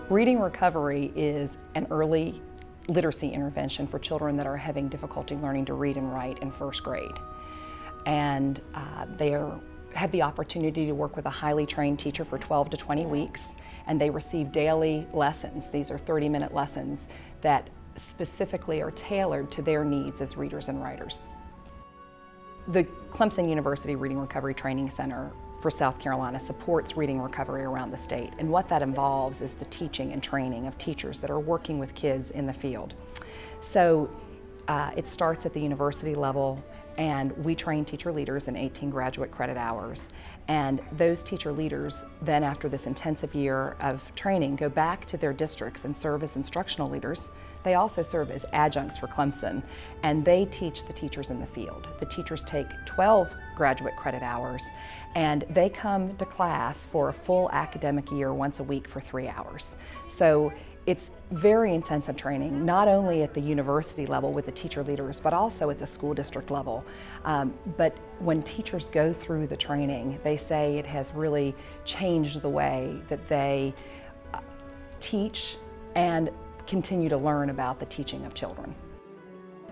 Reading Recovery is an early literacy intervention for children that are having difficulty learning to read and write in first grade. And they have the opportunity to work with a highly trained teacher for 12 to 20 weeks, and they receive daily lessons. These are 30-minute lessons that specifically are tailored to their needs as readers and writers. The Clemson University Reading Recovery Training Center for South Carolina supports reading recovery around the state, and what that involves is the teaching and training of teachers that are working with kids in the field. So it starts at the university level, and we train teacher leaders in 18 graduate credit hours, and those teacher leaders then, after this intensive year of training, go back to their districts and serve as instructional leaders. They also serve as adjuncts for Clemson, and they teach the teachers in the field. The teachers take 12 graduate credit hours, and they come to class for a full academic year once a week for 3 hours. So it's very intensive training, not only at the university level with the teacher leaders, but also at the school district level. But when teachers go through the training, they say it has really changed the way that they teach and continue to learn about the teaching of children.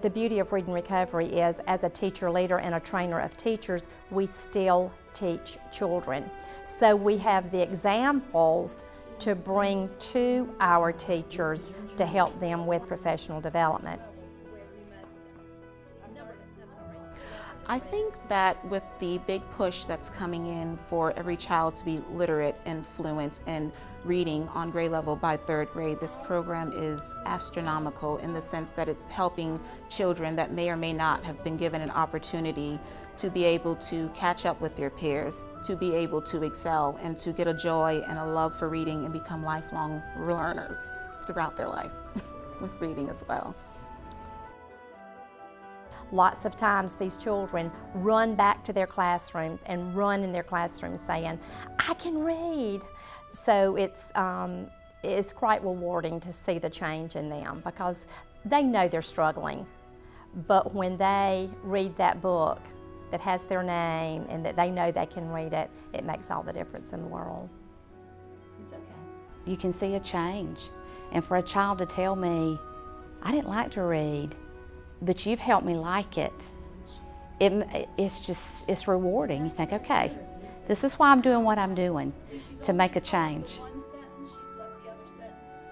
The beauty of Reading Recovery is, as a teacher leader and a trainer of teachers, we still teach children. So we have the examples to bring to our teachers to help them with professional development. I think that with the big push that's coming in for every child to be literate and fluent in reading on grade level by 3rd grade, this program is astronomical in the sense that it's helping children that may or may not have been given an opportunity to be able to catch up with their peers, to be able to excel, and to get a joy and a love for reading and become lifelong learners throughout their life with reading as well. Lots of times these children run back to their classrooms and run in their classrooms saying, "I can read." So it's quite rewarding to see the change in them, because they know they're struggling. But when they read that book that has their name and that they know they can read it, it makes all the difference in the world. You can see a change. And for a child to tell me, "I didn't like to read, but you've helped me like it," it's rewarding. You think, okay, this is why I'm doing what I'm doing, to make a change.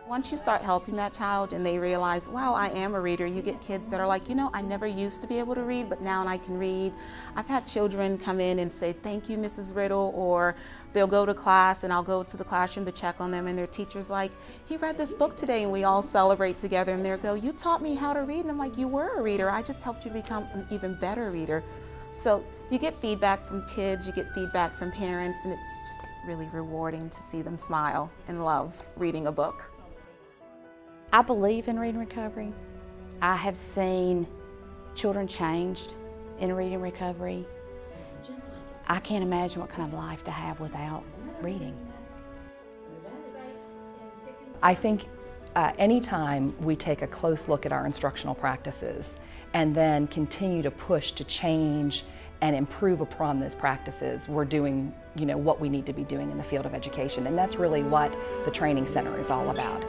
Once you start helping that child and they realize, wow, I am a reader, you get kids that are like, you know, I never used to be able to read, but now I can read. I've had children come in and say, "Thank you, Mrs. Riddle," or they'll go to class and I'll go to the classroom to check on them, and their teacher's like, "He read this book today," and we all celebrate together, and they'll go, "You taught me how to read," and I'm like, "You were a reader, I just helped you become an even better reader." So you get feedback from kids, you get feedback from parents, and it's just really rewarding to see them smile and love reading a book. I believe in Reading Recovery. I have seen children changed in Reading Recovery. I can't imagine what kind of life to have without reading. I think anytime we take a close look at our instructional practices and then continue to push to change and improve upon those practices, we're doing, what we need to be doing in the field of education. And that's really what the training center is all about.